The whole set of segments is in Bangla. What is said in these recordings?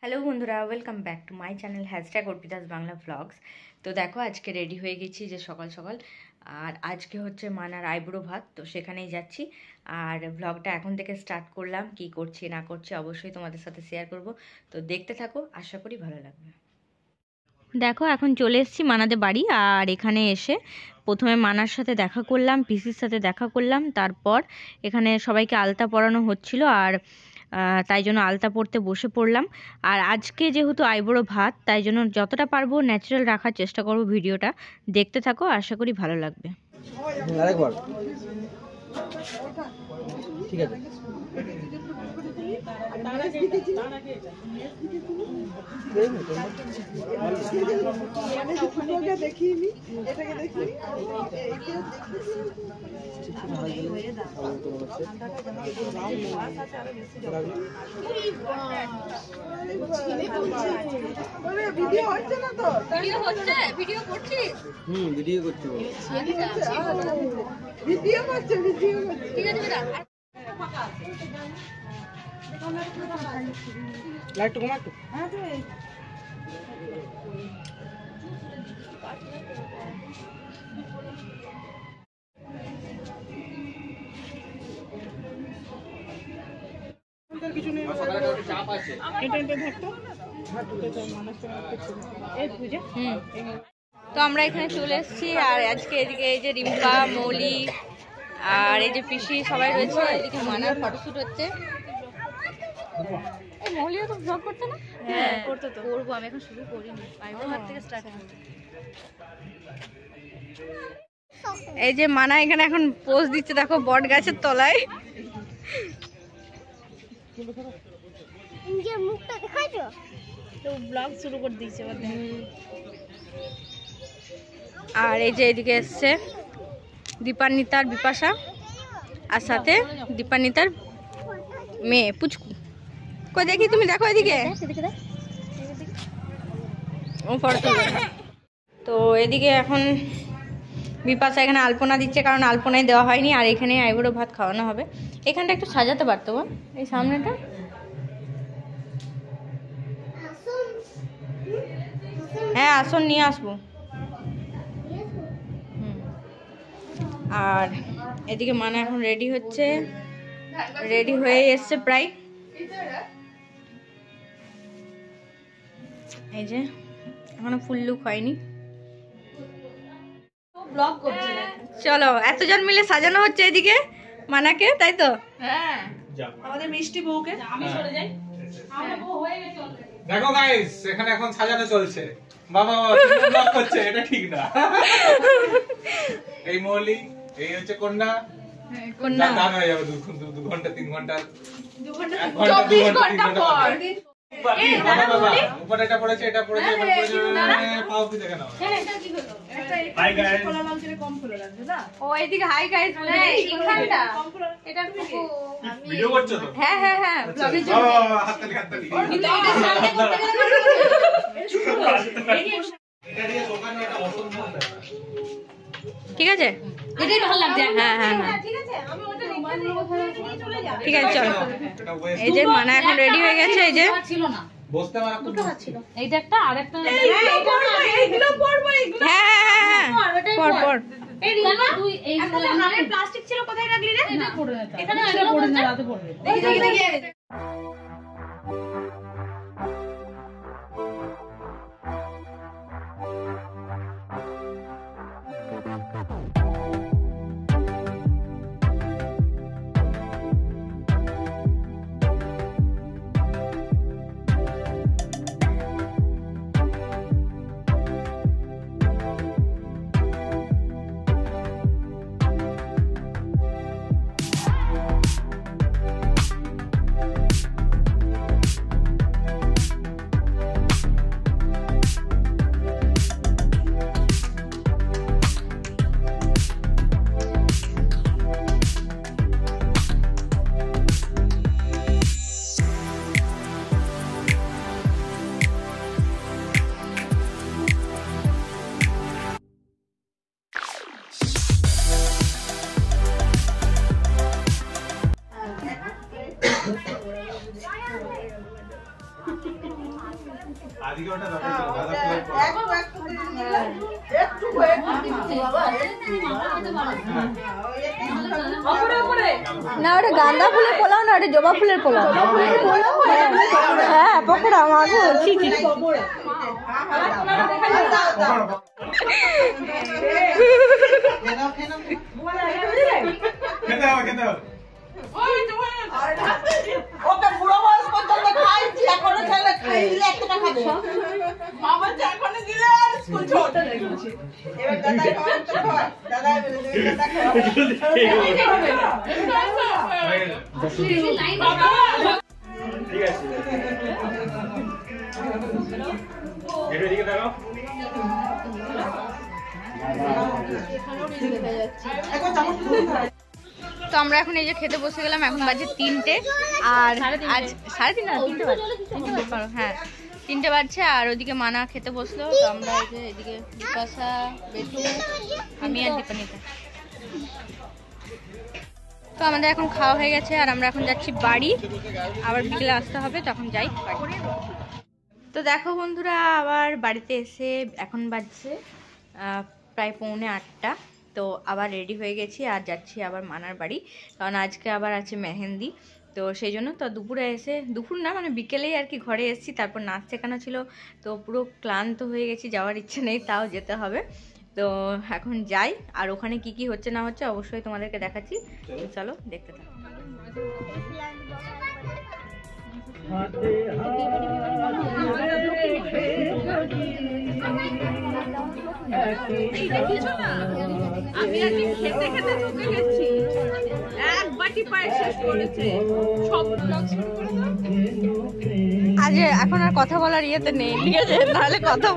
হ্যালো বন্ধুরা, welcome back to my channel #Arpita's Bangla vlogs. তো দেখো আজকে রেডি হয়ে গেছি যে সকাল সকাল, আর আজকে হচ্ছে মানার আইবুড়ো ভাত, তো সেখানেই যাচ্ছি। আর ভ্লগটা এখন থেকে স্টার্ট করলাম, কি করছি না করছি অবশ্যই তোমাদের সাথে শেয়ার করব। তো দেখতে থাকো, আশা করি ভালো লাগবে। দেখো এখন চলে এসেছি মানাদের বাড়ি, আর এখানে এসে প্রথমে মানার সাথে দেখা করলাম, পিসির সাথে দেখা করলাম, তারপর এখানে সবাইকে আলতা পরানো হচ্ছিল, আর তাই জন্য আলতা পরতে বসে পড়লাম। আর আজকে যেহেতু আইবুড়ো ভাত, তাই জন্য যতটা পারবো ন্যাচারাল রাখার চেষ্টা করব। ভিডিওটা দেখতে থাকো, আশা করি ভালো লাগবে। ঠিক আছে। ভিডিও হচ্ছে না তো? ভিডিও হচ্ছে, ভিডিও করছিস? ভিডিও করতে হবে। ভিডিও করছে, ভিডিও করছে। ঠিক আছে বেটা। লাইট কমা একটু। হ্যাঁ রে। কিছু নেই, চাপ আছে। এটা ধরতো। এই পূজা। তো আমরা এখানে চলে এসেছি, আর আজকে এদিকে এই যে রিম্পা, মৌলি আর এই যে পিসি সবাই রয়েছে। এদিকে মানার ফটোশুট হচ্ছে। এই মৌলিও তো ব্লগ করতে না? হ্যাঁ করতে তো। করবো, আমি এখন শুরু করিনি, আইবুড়ো ভাত থেকে স্টার্ট করব। এই যে মানা এখানে এখন পোজ দিচ্ছে, দেখো বট গাছের তলায়। নিজের মুখটা দেখাইছো? তো ব্লগ শুরু করে দিয়েছে বলে। আর এই যে এদিকে এসছে দীপান্বিতার বিপাশা, আর সাথে দীপান্বিতার মেয়ে পুচকু। কই দেখি, তুমি দেখো এদিকে। ও ফটো তুলবে। তো এদিকে এখন বিপাশা এখানে আলপনা দিচ্ছে, কারণ আলপনায় দেওয়া হয়নি, আর এখানে আইবুড়ো ভাত খাওয়ানো হবে। এখানটা একটু সাজাতে পারতো বল, এই সামনেটা। হ্যাঁ আসন নিয়ে আসবো। আর এদিকে মানা এখন রেডি হচ্ছে, রেডি হয়ে এসছে প্রায়। এই যে এখনো ফুল লুক হয়নি। চলো, এতজন মিলে সাজানো হচ্ছে এদিকে মানাকে, তাই তো? হ্যাঁ, আমাদের মিষ্টি বউকে। আমি চলে যাই। আমার বউ হয়ে গেছে। দেখো গাইস, এখানে এখন সাজানো চলছে। বাবা ব্লগ করছে, এটা ঠিক না। এই মৌলি, এই হচ্ছে কন্যা। কন্যা দান হয়ে যাবে 2 ঘন্টা 3 ঘন্টা 2 ঘন্টা 24 ঘন্টা পর। এই বাবা উপরে এটা পড়েছে, এটা পড়েছে, এটা পড়েছে। পাও কি দেখে নাও। হ্যাঁ, এটা কি হলো? Hi guys. খোলা লাগছে, কম খোলা লাগছে না? ও এদিকে হাই গাইস বলে এখানটা। এটা কি? ভিডিও করছো তো? হ্যাঁ হ্যাঁ হ্যাঁ, ব্লগের জন্য। বাবা হাততালি হাততালি। কিন্তু এটা সামনে করতে গেলে এটা দিয়ে দোকানে একটা অসম্ভব ব্যাপার। ঠিক আছে, এটাই ভালো লাগছে। হ্যাঁ হ্যাঁ হ্যাঁ ঠিক আছে, আমি ওটা রুমাল নিয়ে চলে যাব। ঠিক আছে চলো। এটা ওয়েস্ট। এই যে মানা এখন রেডি হয়ে গেছে। এই যে ছিল না, বসতে আমার দুটো হাত ছিল। এইটা একটা, আরেকটা। এইগুলো পরবো, এইগুলো। হ্যাঁ হ্যাঁ হ্যাঁ পর পর। এই রিমা, তুই এই কানের প্লাস্টিক ছিল, কোথায় রাখলি রে? এটা পড়ে না। এখানে এটা পড়ে না, রাতে পড়বে। দেখি দেখি। আজকে ওটা দরকার ছিল গাঁদা ফুলের না ওটা গাঁদা ফুলের পোলাও না, ওটা জবা ফুলের পোলাও। হ্যাঁ পকোড়া মাগো। খেতে হবে খেতে হবে। ওকে বুড়ো বয়স পর্যন্ত খাইছি, এখনো ছেলে খাইলে একটা খাবে। মামা চা করে দিলে আর স্কুল ছোট। এবার দাদা খাওয়া তো খাওয়া। দাদা বলে দাদা খাওয়া। ঠিক আছে। এর দিকে তাকাও। তো আমরা এখন এই যে খেতে বসে গেলাম, এখন বাজে 3টে আর আজ 3:30 না 3টে বাজে, 3টে বাজে, হ্যাঁ 3টে বাজছে। আর ওইদিকে মানা খেতে বসলো, তো আমরা এই যে এদিকে বিপাশা, বেটু, আমি আর দীপানিতা। তো আমাদের এখন খাওয়া হয়ে গেছে আর আমরা এখন যাচ্ছি বাড়ি, আবার বিকেলে আসতে হবে, তখন যাই বাড়ি। তো দেখো বন্ধুরা, আবার বাড়িতে এসে এখন বাজছে প্রায় 7:45। তো আবার রেডি হয়ে গেছি আর যাচ্ছি আবার মানার বাড়ি, কারণ আজকে আবার আছে মেহেন্দি। তো সেই জন্য তো দুপুরে এসে, দুপুর না মানে বিকেলেই আর কি ঘরে এসেছি, তারপর নাচ শেখানো ছিল, তো পুরো ক্লান্ত হয়ে গেছি, যাওয়ার ইচ্ছে নেই, তাও যেতে হবে। তো এখন যাই, আর ওখানে কি কি হচ্ছে না হচ্ছে অবশ্যই তোমাদেরকে দেখাচ্ছি, চলো দেখতে থাকো। আমি আজকে খেতে খেতে ঢুকে গেছি, এক বাটি পায়েস শেষ করেছে, সব ব্লগ শুরু করে দাও। আজ এখন আর কথা বলার ইয়েতে নেই, ঠিক আছে, নাহলে কথা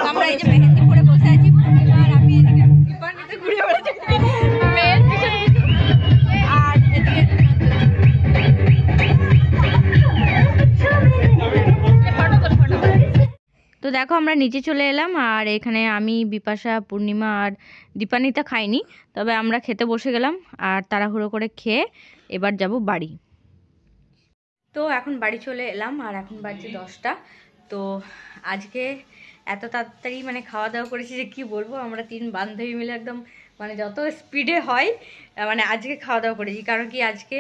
আমরা এই যে মেহেন্দি পরে বসে আছি আর আমি এদিকে বিপানিতে ঘুরে বেড়াচ্ছি মেন আর এদিকে তো দেখো আমরা নিচে চলে এলাম আর এখানে আমি বিপাশা পূর্ণিমা আর দীপানিতা খাইনি, তবে আমরা খেতে বসে গেলাম আর তাড়াহুড়ো করে খেয়ে এবার যাব বাড়ি। তো এখন বাড়ি চলে এলাম আর এখন বাজছে 10টা। তো আজকে এত তাড়াতাড়ি মানে খাওয়া দাওয়া করেছি যে কি বলবো, আমরা 3 বান্ধবী মিলে একদম মানে যত স্পিডে হয় মানে আজকে খাওয়া দাওয়া করেছি। কারণ কি আজকে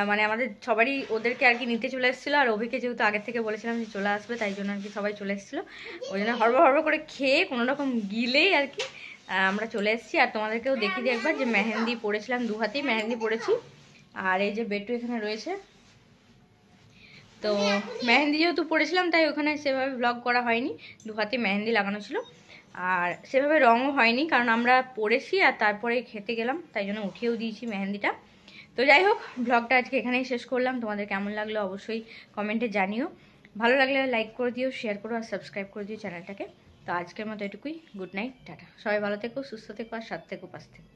মানে আমাদের সবারই ওদেরকে আর কি নিতে চলে এসেছিলো, আর অভিকে যেহেতু আগের থেকে বলেছিলাম যে চলে আসবে, তাই জন্য আর কি সবাই চলে এসেছিলো। ওই জন্য হড়বড় করে খেয়ে কোনো রকম গিলেই আর কি আমরা চলে এসেছি। আর তোমাদেরকেও দেখিয়ে দিই একবার যে মেহেন্দি পড়েছিলাম, 2 হাতেই মেহেন্দি পড়েছি। আর এই যে বেটু এখানে রয়েছে। তো মেহেন্দি যেহেতু পড়েছিলাম তাই ওখানে সেভাবে ব্লগ করা হয়নি, 2 হাতে মেহেন্দি লাগানো ছিল। আর সেভাবে রঙও হয়নি কারণ আমরা পড়েছি আর তারপরে খেতে গেলাম, তাই জন্য উঠিয়েও দিয়েছি মেহেন্দিটা। তো যাই হোক, ব্লগটা আজকে এখানেই শেষ করলাম। তোমাদের কেমন লাগলো অবশ্যই কমেন্টে জানিও। ভালো লাগলে লাইক করে দিও, শেয়ার করো আর সাবস্ক্রাইব করে দিও চ্যানেলটাকে। তো আজকের মতো এটুকুই। Good night, tata. সবাই ভালো থেকো, সুস্থ থেকো আর সাথে থেকো, পাশে থেকো।